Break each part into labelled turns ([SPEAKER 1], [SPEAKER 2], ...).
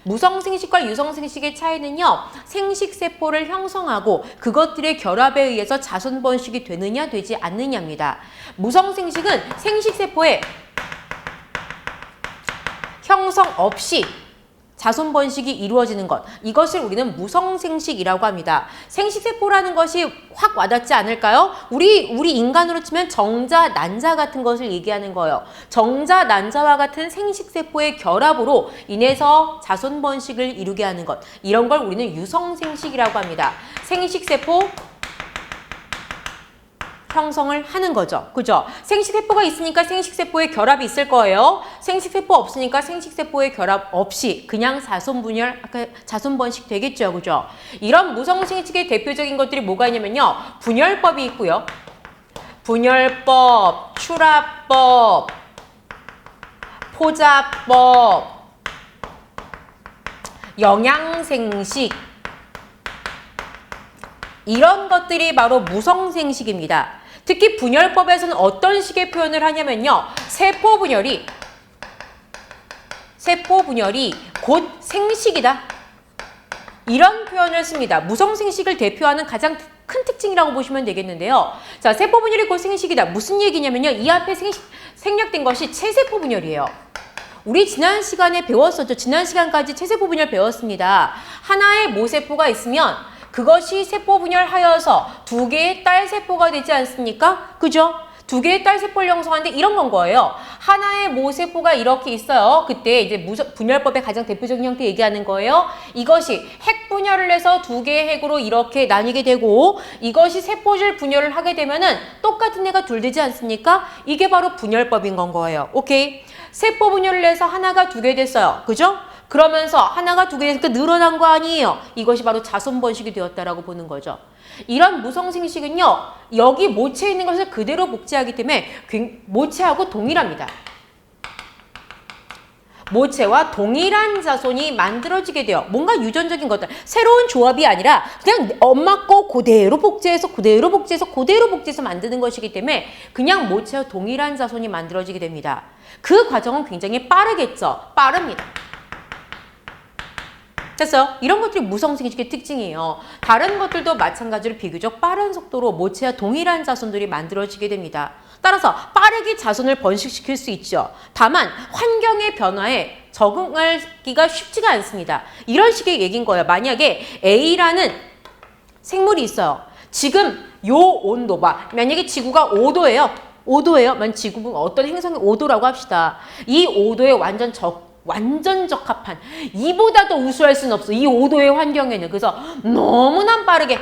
[SPEAKER 1] 무성생식과 유성생식의 차이는요. 생식세포를 형성하고 그것들의 결합에 의해서 자손 번식이 되느냐 되지 않느냐입니다. 무성생식은 생식세포의 형성 없이 자손 번식이 이루어지는 것. 이것을 우리는 무성생식이라고 합니다. 생식세포라는 것이 확 와닿지 않을까요? 우리 인간으로 치면 정자, 난자 같은 것을 얘기하는 거예요. 정자, 난자와 같은 생식세포의 결합으로 인해서 자손 번식을 이루게 하는 것. 이런 걸 우리는 유성생식이라고 합니다. 생식세포 형성을 하는 거죠. 그죠? 생식세포가 있으니까 생식세포의 결합이 있을 거예요. 생식세포 없으니까 생식세포의 결합 없이 그냥 자손분열, 자손 번식 되겠죠. 그죠? 이런 무성생식의 대표적인 것들이 뭐가 있냐면요. 분열법이 있고요. 분열법, 출합법, 포자법, 영양생식, 이런 것들이 바로 무성생식입니다. 특히 분열법에서는 어떤 식의 표현을 하냐면요. 세포분열이 곧 생식이다. 이런 표현을 씁니다. 무성생식을 대표하는 가장 큰 특징이라고 보시면 되겠는데요. 자, 세포분열이 곧 생식이다. 무슨 얘기냐면요. 이 앞에 생략된 것이 체세포분열이에요. 우리 지난 시간에 배웠었죠. 지난 시간까지 체세포분열 배웠습니다. 하나의 모세포가 있으면 그것이 세포분열하여서 두 개의 딸세포가 되지 않습니까? 그죠? 두 개의 딸세포를 형성하는데 이런 건 거예요. 하나의 모세포가 이렇게 있어요. 그때 이제 분열법의 가장 대표적인 형태 얘기하는 거예요. 이것이 핵분열을 해서 두 개의 핵으로 이렇게 나뉘게 되고 이것이 세포질 분열을 하게 되면은 똑같은 애가 둘 되지 않습니까? 이게 바로 분열법인 건 거예요. 오케이? 세포분열을 해서 하나가 두 개 됐어요. 그죠? 그러면서 하나가 두 개 되니까 늘어난 거 아니에요. 이것이 바로 자손 번식이 되었다라고 보는 거죠. 이런 무성생식은요. 여기 모체에 있는 것을 그대로 복제하기 때문에 모체하고 동일합니다. 모체와 동일한 자손이 만들어지게 돼요. 뭔가 유전적인 것들. 새로운 조합이 아니라 그냥 엄마 거 그대로 복제해서 만드는 것이기 때문에 그냥 모체와 동일한 자손이 만들어지게 됩니다. 그 과정은 굉장히 빠르겠죠. 빠릅니다. 됐어요? 이런 것들이 무성생식의 특징이에요. 다른 것들도 마찬가지로 비교적 빠른 속도로 모체와 동일한 자손들이 만들어지게 됩니다. 따라서 빠르게 자손을 번식시킬 수 있죠. 다만 환경의 변화에 적응하기가 쉽지가 않습니다. 이런 식의 얘기인 거예요. 만약에 A라는 생물이 있어요. 지금 요 온도 봐. 만약에 지구가 5도예요. 5도예요. 만 지구가 어떤 행성이 5도라고 합시다. 이 5도에 완전 적합한 이보다 더 우수할 수는 없어. 이 5도의 환경에는. 그래서 너무나 빠르게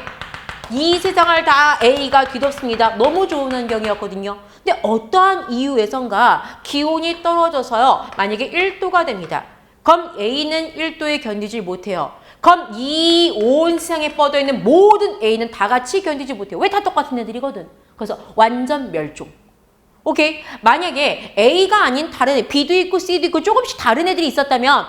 [SPEAKER 1] 이 세상을 다 A가 뒤덮습니다. 너무 좋은 환경이었거든요. 근데 어떠한 이유에선가 기온이 떨어져서요. 만약에 1도가 됩니다. 그럼 A는 1도에 견디지 못해요. 그럼 이 온 세상에 뻗어있는 모든 A는 다 같이 견디지 못해요. 왜 다 똑같은 애들이거든. 그래서 완전 멸종. 오케이? 만약에 A가 아닌 다른 애, B도 있고 C도 있고 조금씩 다른 애들이 있었다면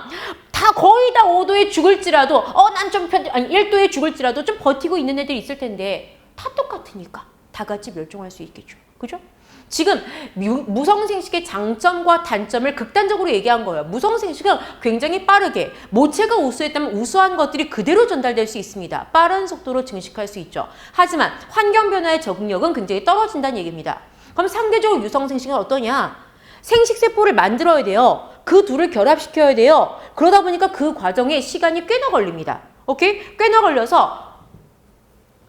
[SPEAKER 1] 다 거의 다 5도에 죽을지라도 난 좀 1도에 죽을지라도 좀 버티고 있는 애들이 있을 텐데 다 똑같으니까 다 같이 멸종할 수 있겠죠. 그죠? 지금 무성생식의 장점과 단점을 극단적으로 얘기한 거예요. 무성생식은 굉장히 빠르게 모체가 우수했다면 우수한 것들이 그대로 전달될 수 있습니다. 빠른 속도로 증식할 수 있죠. 하지만 환경 변화의 적응력은 굉장히 떨어진다는 얘기입니다. 그럼 상대적으로 유성생식은 어떠냐? 생식세포를 만들어야 돼요. 그 둘을 결합시켜야 돼요. 그러다 보니까 그 과정에 시간이 꽤나 걸립니다. 오케이? 꽤나 걸려서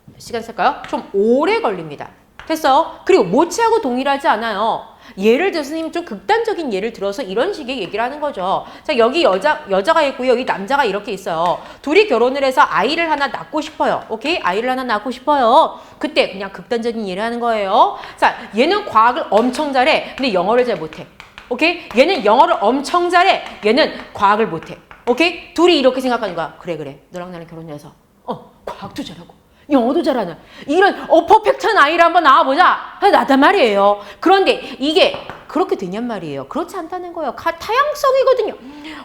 [SPEAKER 1] 몇 시간 쓸까요? 좀 오래 걸립니다. 됐어요? 그리고 모체하고 동일하지 않아요. 예를 들어서 선생님 좀 극단적인 예를 들어서 이런 식의 얘기를 하는 거죠. 자, 여기 여자가 있고요. 여기 남자가 이렇게 있어요. 둘이 결혼을 해서 아이를 하나 낳고 싶어요. 오케이? 아이를 하나 낳고 싶어요. 그때 그냥 극단적인 예를 하는 거예요. 자, 얘는 과학을 엄청 잘해. 근데 영어를 잘 못해. 오케이? 얘는 영어를 엄청 잘해. 얘는 과학을 못해. 오케이? 둘이 이렇게 생각하는 거야. 그래. 너랑 나랑 결혼해서 과학도 잘하고 영어도 잘하는 이런 퍼펙트한 아이를 한번 낳아보자. 나단 말이에요. 그런데 이게 그렇게 되냔 말이에요. 그렇지 않다는 거예요. 타향성이거든요.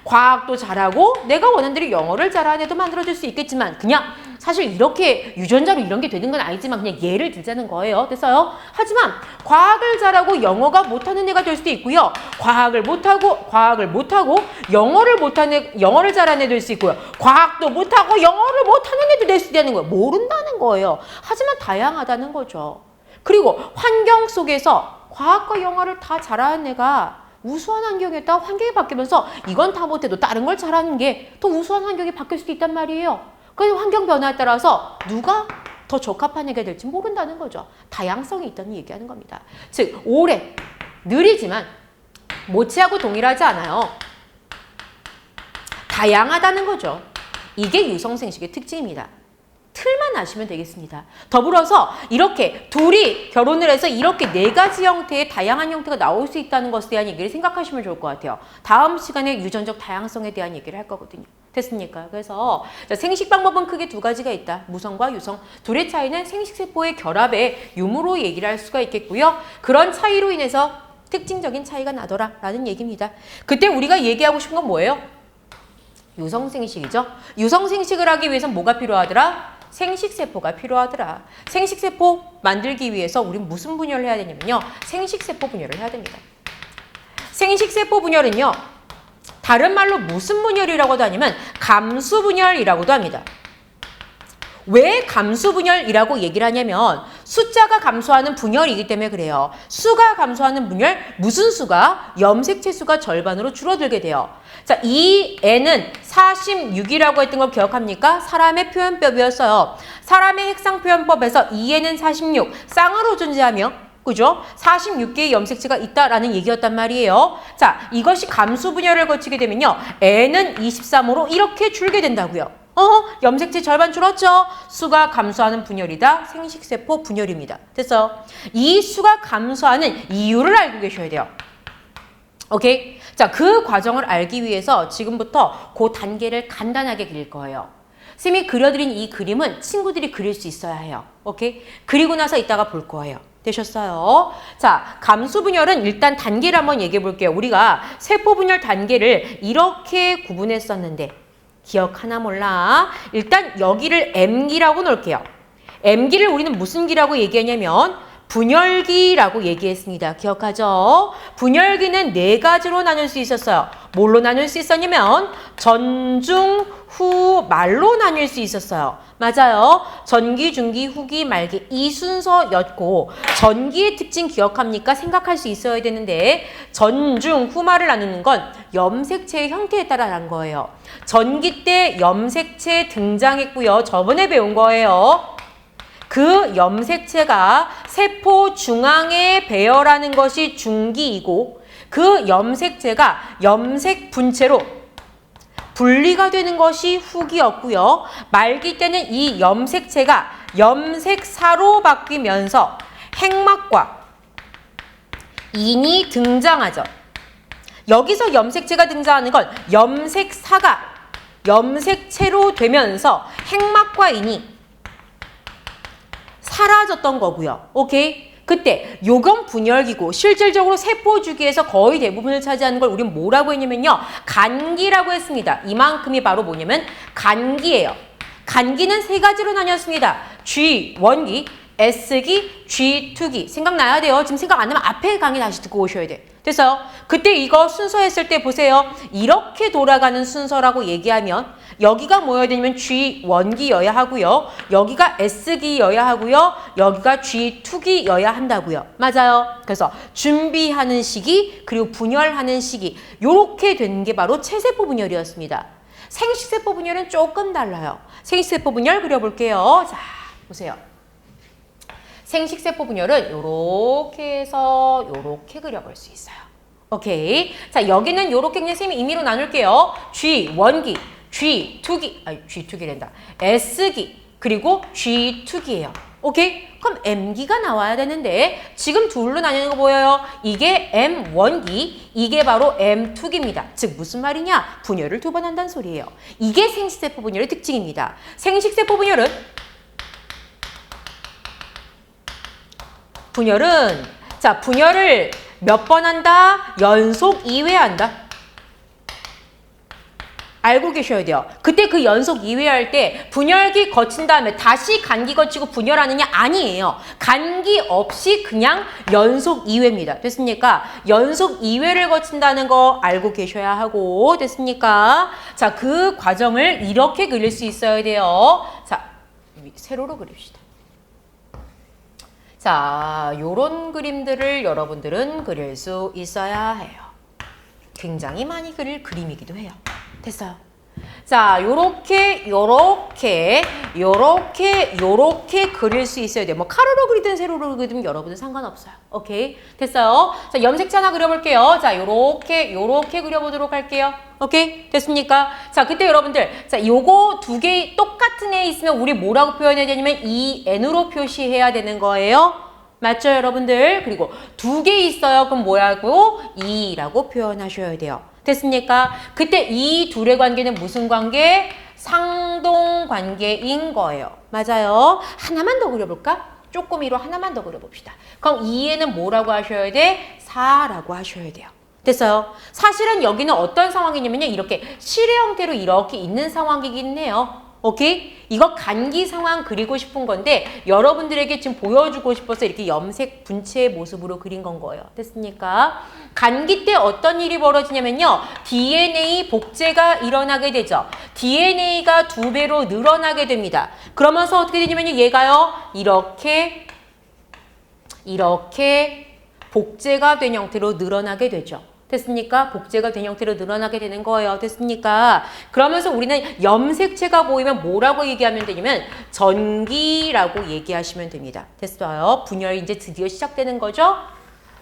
[SPEAKER 1] 과학도 잘하고 내가 원하는 대로 영어를 잘하는 애도 만들어줄 수 있겠지만 그냥 사실 이렇게 유전자로 이런 게 되는 건 아니지만 그냥 예를 들자는 거예요. 됐어요? 하지만 과학을 잘하고 영어가 못하는 애가 될 수도 있고요. 과학을 못하고 영어를 잘하는 애 될 수 있고요. 과학도 못하고 영어를 못하는 애도 될 수 있다는 거예요. 모른다는 거예요. 하지만 다양하다는 거죠. 그리고 환경 속에서 과학과 영어를 다 잘하는 애가 우수한 환경에다가 환경이 바뀌면서 이건 다 못해도 다른 걸 잘하는 게 더 우수한 환경이 바뀔 수도 있단 말이에요. 그래서 환경 변화에 따라서 누가 더 적합한 애가 될지 모른다는 거죠. 다양성이 있다는 얘기하는 겁니다. 즉 오래, 느리지만 모체하고 동일하지 않아요. 다양하다는 거죠. 이게 유성생식의 특징입니다. 틀만 아시면 되겠습니다. 더불어서 이렇게 둘이 결혼을 해서 이렇게 4가지 형태의 다양한 형태가 나올 수 있다는 것에 대한 얘기를 생각하시면 좋을 것 같아요. 다음 시간에 유전적 다양성에 대한 얘기를 할 거거든요. 됐습니까? 그래서 생식 방법은 크게 2가지가 있다. 무성과 유성. 둘의 차이는 생식세포의 결합의 유무로 얘기를 할 수가 있겠고요. 그런 차이로 인해서 특징적인 차이가 나더라 라는 얘기입니다. 그때 우리가 얘기하고 싶은 건 뭐예요? 유성생식이죠. 유성생식을 하기 위해서는 뭐가 필요하더라? 생식세포가 필요하더라. 생식세포 만들기 위해서 우린 무슨 분열을 해야 되냐면요. 생식세포 분열을 해야 됩니다. 생식세포 분열은요. 다른 말로 무슨 분열이라고도 하냐면 감수분열이라고도 합니다. 왜 감수분열이라고 얘기를 하냐면 숫자가 감소하는 분열이기 때문에 그래요. 수가 감소하는 분열, 무슨 수가? 염색체 수가 절반으로 줄어들게 돼요. 자, 이 N은 46이라고 했던 거 기억합니까? 사람의 표현법이었어요. 사람의 핵상표현법에서 2N은 46, 쌍으로 존재하며 그죠? 46개의 염색체가 있다라는 얘기였단 말이에요. 자, 이것이 감수분열을 거치게 되면요. N은 23으로 이렇게 줄게 된다고요. 염색체 절반 줄었죠? 수가 감소하는 분열이다. 생식세포 분열입니다. 됐어? 이 수가 감소하는 이유를 알고 계셔야 돼요. 오케이? 자, 그 과정을 알기 위해서 지금부터 그 단계를 간단하게 그릴 거예요. 쌤이 그려드린 이 그림은 친구들이 그릴 수 있어야 해요. 오케이? 그리고 나서 이따가 볼 거예요. 되셨어요? 자, 감수분열은 일단 단계를 한번 얘기해 볼게요. 우리가 세포분열 단계를 이렇게 구분했었는데 기억하나 몰라? 일단 여기를 M기라고 놓을게요. M기를 우리는 무슨 기라고 얘기하냐면 분열기라고 얘기했습니다. 기억하죠? 분열기는 4가지로 나눌 수 있었어요. 뭘로 나눌 수 있었냐면 전, 중, 후, 말로 나눌 수 있었어요. 맞아요. 전기, 중기, 후기, 말기 이 순서였고 전기의 특징 기억합니까? 생각할 수 있어야 되는데 전, 중, 후, 말을 나누는 건 염색체의 형태에 따라 난 거예요. 전기 때 염색체 등장했고요. 저번에 배운 거예요. 그 염색체가 세포 중앙에 배열하는 것이 중기이고 그 염색체가 염색 분체로 분리가 되는 것이 후기였고요. 말기 때는 이 염색체가 염색사로 바뀌면서 핵막과 인이 등장하죠. 여기서 염색체가 등장하는 건 염색사가 염색체로 되면서 핵막과 인이 사라졌던 거고요. 오케이? 그때 요건 분열기고 실질적으로 세포 주기에서 거의 대부분을 차지하는 걸 우리는 뭐라고 했냐면요. 간기라고 했습니다. 이만큼이 바로 뭐냐면 간기예요. 간기는 3가지로 나뉘었습니다. G1기, S기, G2기. 생각나야 돼요. 지금 생각 안 나면 앞에 강의 다시 듣고 오셔야 돼. 됐어요? 그때 이거 순서 했을 때 보세요. 이렇게 돌아가는 순서라고 얘기하면 여기가 뭐여야 되냐면 G1기여야 하고요. 여기가 S기여야 하고요. 여기가 G2기여야 한다고요. 맞아요. 그래서 준비하는 시기 그리고 분열하는 시기 요렇게 된 게 바로 체세포 분열이었습니다. 생식세포 분열은 조금 달라요. 생식세포 분열 그려볼게요. 자, 보세요. 생식세포 분열은 요렇게 해서 요렇게 그려볼 수 있어요. 오케이. 자, 여기는 요렇게 그냥 쌤이 임의로 나눌게요. G1기, G2기, G2기란다. S기, 그리고 G2기예요. 오케이? 그럼 M기가 나와야 되는데 지금 둘로 나뉘는 거 보여요? 이게 M1기, 이게 바로 M2기입니다. 즉 무슨 말이냐? 분열을 2번 한다는 소리예요. 이게 생식세포 분열의 특징입니다. 생식세포 분열은 자, 분열을 몇 번 한다? 연속 2회 한다. 알고 계셔야 돼요. 그때 그 연속 2회 할 때 분열기 거친 다음에 다시 간기 거치고 분열하느냐? 아니에요. 간기 없이 그냥 연속 2회입니다. 됐습니까? 연속 2회를 거친다는 거 알고 계셔야 하고 됐습니까? 자, 그 과정을 이렇게 그릴 수 있어야 돼요. 자, 세로로 그립시다. 자, 요런 그림들을 여러분들은 그릴 수 있어야 해요. 굉장히 많이 그릴 그림이기도 해요. 됐어요. 자, 요렇게 그릴 수 있어야 돼요. 뭐 가로로 그리든 세로로 그리든 여러분은 상관없어요. 오케이? 됐어요. 자, 염색체 하나 그려볼게요. 자, 요렇게 그려보도록 할게요. 오케이? 됐습니까? 자, 그때 여러분들, 자, 요거 두 개 똑같은 애 있으면 우리 뭐라고 표현해야 되냐면 EN으로 표시해야 되는 거예요. 맞죠, 여러분들? 그리고 두 개 있어요. 그럼 뭐라고? E라고 표현하셔야 돼요. 됐습니까? 그때 이 둘의 관계는 무슨 관계? 상동 관계인 거예요. 맞아요. 하나만 더 그려볼까? 쪼꼬미로 하나만 더 그려봅시다. 그럼 2에는 뭐라고 하셔야 돼? 4라고 하셔야 돼요. 됐어요? 사실은 여기는 어떤 상황이냐면요. 이렇게 실의 형태로 이렇게 있는 상황이긴 해요. 오케이? 이거 간기 상황 그리고 싶은 건데 여러분들에게 지금 보여주고 싶어서 이렇게 염색 분체의 모습으로 그린 건 거예요. 됐습니까? 간기 때 어떤 일이 벌어지냐면요. DNA 복제가 일어나게 되죠. DNA가 2배로 늘어나게 됩니다. 그러면서 어떻게 되냐면요. 얘가요. 이렇게 복제가 된 형태로 늘어나게 되죠. 됐습니까? 복제가 된 형태로 늘어나게 되는 거예요. 됐습니까? 그러면서 우리는 염색체가 보이면 뭐라고 얘기하면 되냐면 전기라고 얘기하시면 됩니다. 됐어요? 분열이 이제 드디어 시작되는 거죠?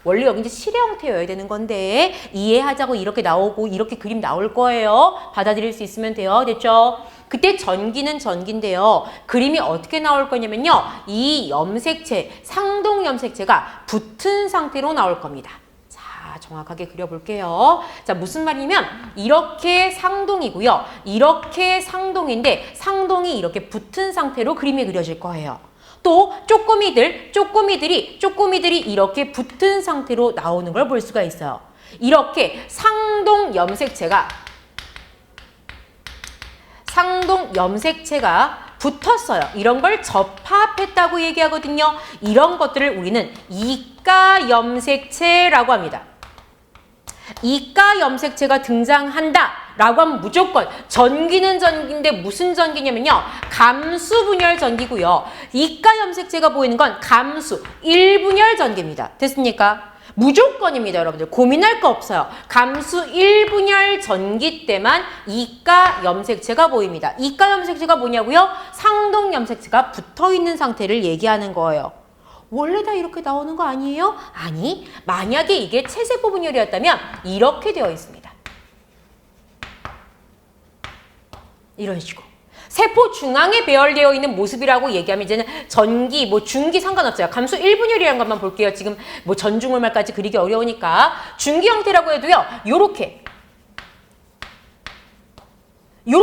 [SPEAKER 1] 원래 여기 이제 실의 형태여야 되는 건데 이해하자고 이렇게 나오고 이렇게 그림 나올 거예요. 받아들일 수 있으면 돼요. 됐죠? 그때 전기는 전기인데요. 그림이 어떻게 나올 거냐면요. 이 염색체, 상동 염색체가 붙은 상태로 나올 겁니다. 정확하게 그려볼게요. 자, 무슨 말이냐면 이렇게 상동이고요. 이렇게 상동인데 상동이 이렇게 붙은 상태로 그림이 그려질 거예요. 또 쪼꼬미들이 이렇게 붙은 상태로 나오는 걸 볼 수가 있어요. 이렇게 상동 염색체가 붙었어요. 이런 걸 접합했다고 얘기하거든요. 이런 것들을 우리는 이가 염색체라고 합니다. 이가 염색체가 등장한다 라고 하면 무조건 전기는 전기인데 무슨 전기냐면요. 감수 분열 전기고요. 이가 염색체가 보이는 건 감수 1분열 전기입니다. 됐습니까? 무조건입니다, 여러분들. 고민할 거 없어요. 감수 1분열 전기 때만 이가 염색체가 보입니다. 이가 염색체가 뭐냐고요? 상동 염색체가 붙어있는 상태를 얘기하는 거예요. 원래 다 이렇게 나오는 거 아니에요? 아니, 만약에 이게 체세포 분열이었다면 이렇게 되어 있습니다. 이런 식으로. 세포 중앙에 배열되어 있는 모습이라고 얘기하면 이제는 전기, 중기 상관없어요. 감수 1분열이라는 것만 볼게요. 지금 전중울말까지 그리기 어려우니까. 중기 형태라고 해도요. 요렇게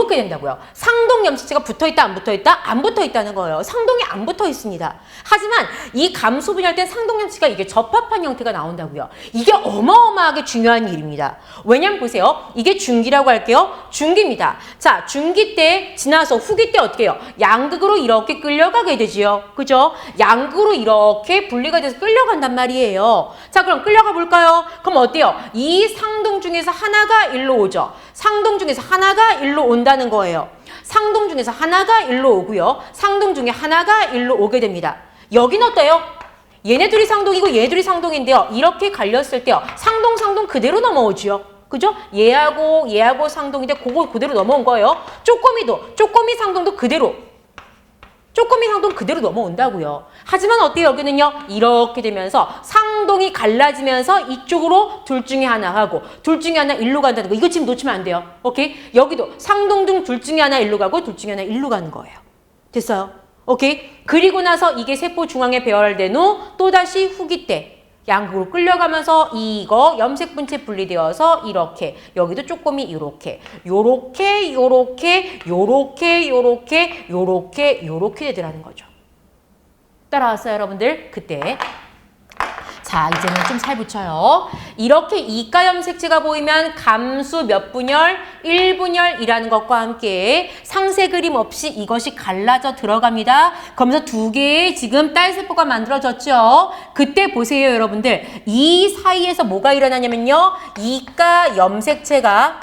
[SPEAKER 1] 된다고요. 상동 염색체가 붙어있다, 안 붙어있다? 안 붙어있다는 거예요. 상동이 안 붙어있습니다. 하지만 이 감수 분열 때 상동 염색체가 이게 접합한 형태가 나온다고요. 이게 어마어마하게 중요한 일입니다. 왜냐면 보세요. 이게 중기라고 할게요. 중기입니다. 자, 중기 때 지나서 후기 때 어떻게 해요? 양극으로 이렇게 끌려가게 되지요. 그죠? 양극으로 이렇게 분리가 돼서 끌려간단 말이에요. 자, 그럼 끌려가 볼까요? 그럼 어때요? 이 상동 중에서 하나가 일로 오죠. 상동 중에서 하나가 일로 온다는 거예요. 상동 중에서 하나가 일로 오고요. 상동 중에 하나가 일로 오게 됩니다. 여긴 어때요? 얘네들이 상동이고 얘들이 상동인데요. 이렇게 갈렸을 때요. 상동 그대로 넘어오죠. 그죠? 얘하고 상동인데 그거 그대로 넘어온 거예요. 쪼꼬미 상동도 그대로. 쪼꼬미 상동 그대로 넘어온다고요. 하지만 어때요? 여기는요. 이렇게 되면서 상동이 갈라지면서 이쪽으로 둘 중에 하나 가고 둘 중에 하나 일로 간다는 거. 이거 지금 놓치면 안 돼요. 오케이? 여기도 상동 중 둘 중에 하나 일로 가고 둘 중에 하나 일로 가는 거예요. 됐어요? 오케이? 그리고 나서 이게 세포 중앙에 배열된 후 또다시 후기 때 양극으로 끌려가면서 이거 염색 분체 분리되어서 이렇게 여기도 쪼꼬미 요렇게 되더라는 거죠. 따라왔어요, 여러분들? 그때 자, 이제는 좀 살 붙여요. 이렇게 이가 염색체가 보이면 감수 몇 분열? 1분열이라는 것과 함께 상세 그림 없이 이것이 갈라져 들어갑니다. 그러면서 두 개의 지금 딸세포가 만들어졌죠. 그때 보세요, 여러분들. 이 사이에서 뭐가 일어나냐면요. 이가 염색체가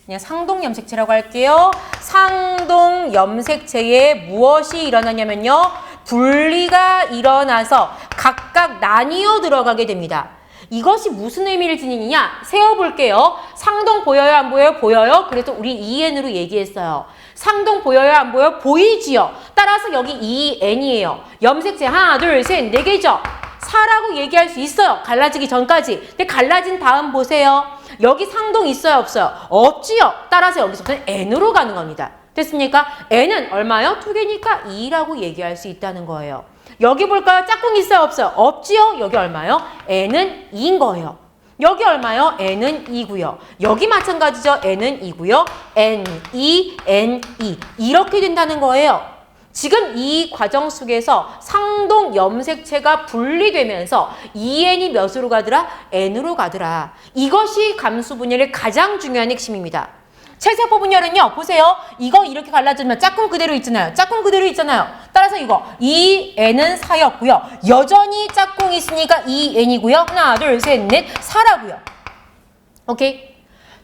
[SPEAKER 1] 그냥 상동 염색체라고 할게요. 상동 염색체에 무엇이 일어나냐면요. 분리가 일어나서 각각 나뉘어 들어가게 됩니다. 이것이 무슨 의미를 지니냐? 세어볼게요. 상동 보여요? 안 보여요? 보여요. 그래서 우리 EN으로 얘기했어요. 상동 보여요? 안 보여요? 보이지요. 따라서 여기 EN이에요. 염색체 하나, 둘, 셋, 네 개죠. 4라고 얘기할 수 있어요. 갈라지기 전까지. 근데 갈라진 다음 보세요. 여기 상동 있어요? 없어요? 없지요. 따라서 여기서부터는 N으로 가는 겁니다. 됐습니까? N은 얼마요? 2개니까 2라고 얘기할 수 있다는 거예요. 여기 볼까요? 짝꿍 있어요? 없어요? 없지요? 여기 얼마요? N은 2인 거예요. 여기 얼마요? N은 2고요. 여기 마찬가지죠? N은 2고요. N2, N2 이렇게 된다는 거예요. 지금 이 과정 속에서 상동 염색체가 분리되면서 EN이 몇으로 가더라? N으로 가더라. 이것이 감수 분열의 가장 중요한 핵심입니다. 체세포 분열은요. 보세요. 이거 이렇게 갈라지면 짝꿍 그대로 있잖아요. 짝꿍 그대로 있잖아요. 따라서 이거 EN은 4였고요. 여전히 짝꿍 있으니까 EN이고요. 하나, 둘, 셋, 넷, 4라고요. 오케이?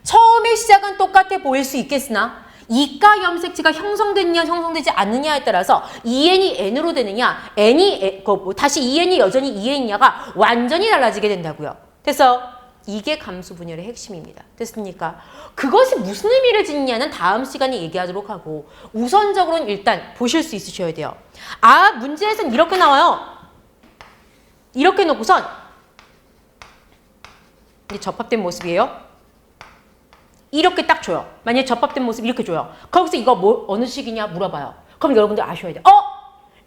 [SPEAKER 1] 처음에 시작은 똑같아 보일 수 있겠으나 이가 염색체가 형성됐냐 형성되지 않느냐에 따라서 EN이 N으로 되느냐 다시 EN이 여전히 EN이냐가 완전히 달라지게 된다고요. 됐어? 이게 감수 분열의 핵심입니다. 됐습니까? 그것이 무슨 의미를 지니냐는 다음 시간에 얘기하도록 하고 우선적으로는 일단 보실 수 있으셔야 돼요. 아, 문제에서는 이렇게 나와요. 이렇게 놓고선 이제 접합된 모습이에요. 이렇게 딱 줘요. 만약에 접합된 모습 이렇게 줘요. 거기서 이거 어느 식이냐 물어봐요. 그럼 여러분들 아셔야 돼요.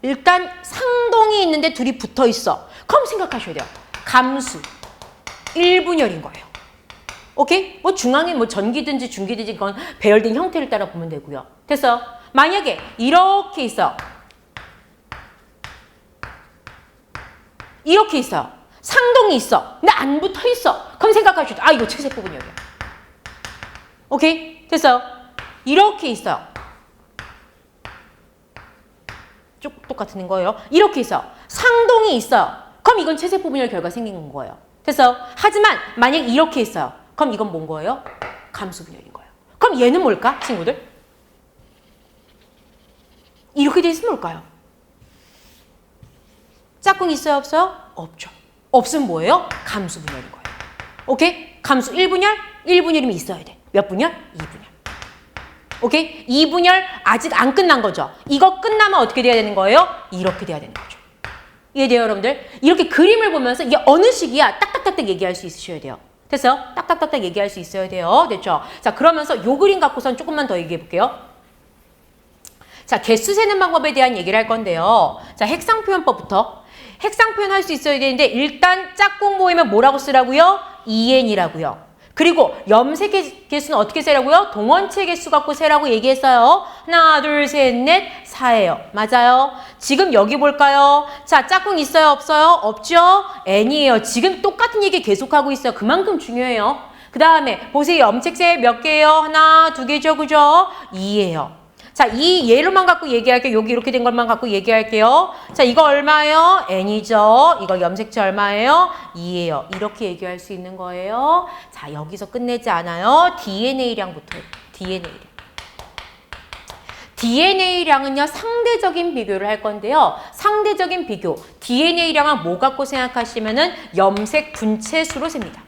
[SPEAKER 1] 일단 상동이 있는데 둘이 붙어 있어. 그럼 생각하셔야 돼요. 감수 1분열인 거예요. 오케이? 뭐 중앙에 뭐 전기든지 중기든지 그건 배열된 형태를 따라 보면 되고요. 됐어? 만약에 이렇게 있어. 이렇게 있어요. 상동이 있어. 근데 안 붙어 있어. 그럼 생각하셔야 돼. 아, 이거 체세포 분열이야. 오케이? 됐어요? 이렇게 있어요. 쭉 똑같은 거예요. 이렇게 있어요. 상동이 있어요. 그럼 이건 체세포 분열 결과 생긴 거예요. 됐어요? 하지만 만약 이렇게 있어요. 그럼 이건 뭔 거예요? 감수 분열인 거예요. 그럼 얘는 뭘까? 친구들? 이렇게 돼 있으면 뭘까요? 짝꿍 있어요? 없어요? 없죠. 없으면 뭐예요? 감수 분열인 거예요. 오케이? 감수 1분열? 1분열이면 있어야 돼. 몇 분열? 2분열. 오케이? 2분열 아직 안 끝난 거죠. 이거 끝나면 어떻게 돼야 되는 거예요? 이렇게 돼야 되는 거죠. 이해돼요, 여러분들? 이렇게 그림을 보면서 이게 어느 시기야? 딱딱딱딱 얘기할 수 있으셔야 돼요. 됐어요? 딱딱딱딱 얘기할 수 있어야 돼요. 됐죠? 자, 그러면서 요 그림 갖고선 조금만 더 얘기해 볼게요. 자, 개수 세는 방법에 대한 얘기를 할 건데요. 자, 핵상 표현법부터. 핵상 표현 할 수 있어야 되는데 일단 짝꿍 모이면 뭐라고 쓰라고요? EN이라고요. 그리고 염색 개수는 어떻게 세라고요? 동원체 개수 갖고 세라고 얘기했어요. 하나, 둘, 셋, 넷, 4예요. 맞아요. 지금 여기 볼까요? 자, 짝꿍 있어요? 없어요? 없죠? N이에요. 지금 똑같은 얘기 계속하고 있어요. 그만큼 중요해요. 그 다음에 보세요. 염색체 몇 개예요? 하나, 두 개죠. 그죠? 2예요. 자, 이 예로만 갖고 얘기할게요. 여기 이렇게 된 것만 갖고 얘기할게요. 자, 이거 얼마예요? N이죠. 이거 염색체 얼마예요? 2예요. 이렇게 얘기할 수 있는 거예요. 자, 여기서 끝내지 않아요. DNA량부터. DNA량은요, 상대적인 비교를 할 건데요. 상대적인 비교. DNA량은 뭐 갖고 생각하시면은 염색 분체수로 셉니다.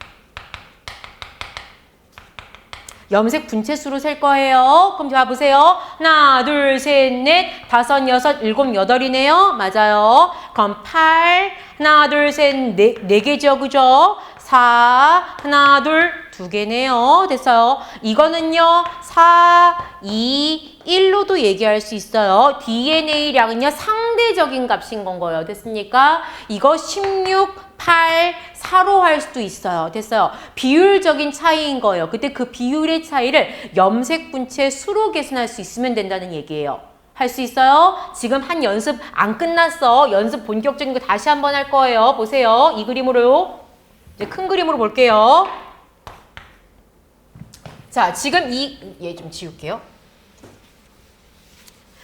[SPEAKER 1] 염색 분체수로 셀 거예요. 그럼 자 보세요. 하나, 둘, 셋, 넷, 다섯, 여섯, 일곱, 여덟이네요. 맞아요. 그럼 8, 하나, 둘, 셋, 네 개죠. 그죠? 4, 하나, 둘, 두 개네요. 됐어요. 이거는요. 4, 2, 1로도 얘기할 수 있어요. DNA량은요. 상대적인 값인 건 거예요. 됐습니까? 이거 16, 8, 4로 할 수도 있어요. 됐어요. 비율적인 차이인 거예요. 그때 그 비율의 차이를 염색 분체 수로 계산할 수 있으면 된다는 얘기예요. 할 수 있어요? 지금 한 연습 안 끝났어. 연습 본격적인 거 다시 한번 할 거예요. 보세요. 이 그림으로. 이제 큰 그림으로 볼게요. 자, 지금 얘 좀 지울게요.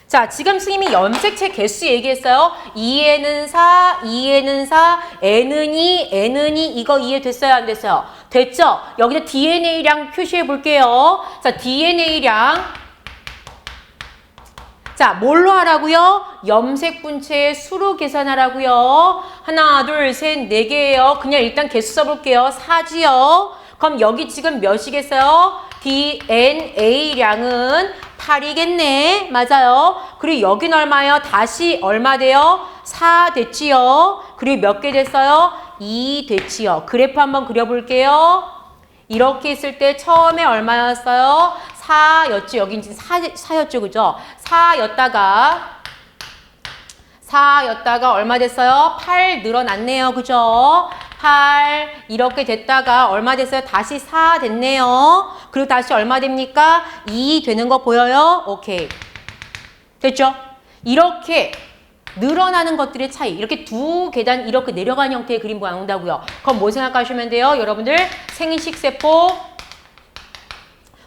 [SPEAKER 1] 자, 지금 선생님이 염색체 개수 얘기했어요. 2에는 4, 2에는 4, N은 2, N은 2. 이거 이해됐어요? 안 됐어요? 됐죠? 여기서 DNA량 표시해 볼게요. 자, DNA량. 자, 뭘로 하라고요? 염색분체의 수로 계산하라고요. 하나, 둘, 셋, 네 개예요. 그냥 일단 개수 써볼게요. 4지요. 그럼 여기 지금 몇이겠어요? DNA량은 8이겠네. 맞아요. 그리고 여긴 얼마예요? 다시 얼마 돼요? 4 됐지요. 그리고 몇 개 됐어요? 2 됐지요. 그래프 한번 그려볼게요. 이렇게 있을 때 처음에 얼마였어요? 4였죠. 여기 이제 4였죠. 그죠? 4였다가 얼마 됐어요? 8 늘어났네요. 그죠? 8 이렇게 됐다가 얼마 됐어요? 다시 4 됐네요. 그리고 다시 얼마 됩니까? 2 되는 거 보여요? 오케이. 됐죠? 이렇게 늘어나는 것들의 차이. 이렇게 두 계단 이렇게 내려가는 형태의 그림 나온다고요. 그럼 뭐 생각하시면 돼요? 여러분들 생식세포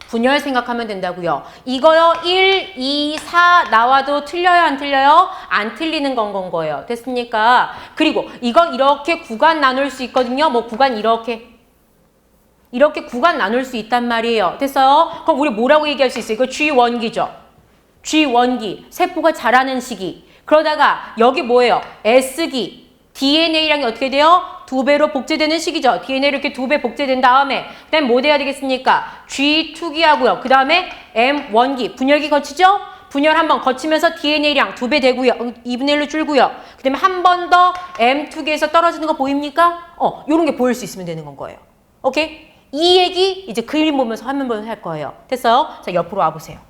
[SPEAKER 1] 분열 생각하면 된다고요. 이거요. 1, 2, 4 나와도 틀려요? 안 틀려요? 안 틀리는 건 거예요. 됐습니까? 그리고 이거 이렇게 구간 나눌 수 있거든요. 뭐 구간 이렇게 구간 나눌 수 있단 말이에요. 됐어요? 그럼 우리 뭐라고 얘기할 수 있어요? 이거 G1기죠. G1기. 세포가 자라는 시기. 그러다가 여기 뭐예요? S기. DNA량이 어떻게 돼요? 2배로 복제되는 시기죠. DNA를 이렇게 2배 복제된 다음에 그다음에 뭐 돼야 되겠습니까? G2기 하고요. 그 다음에 M1기. 분열기 거치죠? 분열 한번 거치면서 DNA량 2배 되고요. 2분의 1로 줄고요. 그 다음에 한 번 더 M2기에서 떨어지는 거 보입니까? 요런 게 보일 수 있으면 되는 건 거예요. 오케이? 이 얘기 이제 그림 보면서 화면 보면서 할 거예요. 됐어요? 자, 옆으로 와보세요.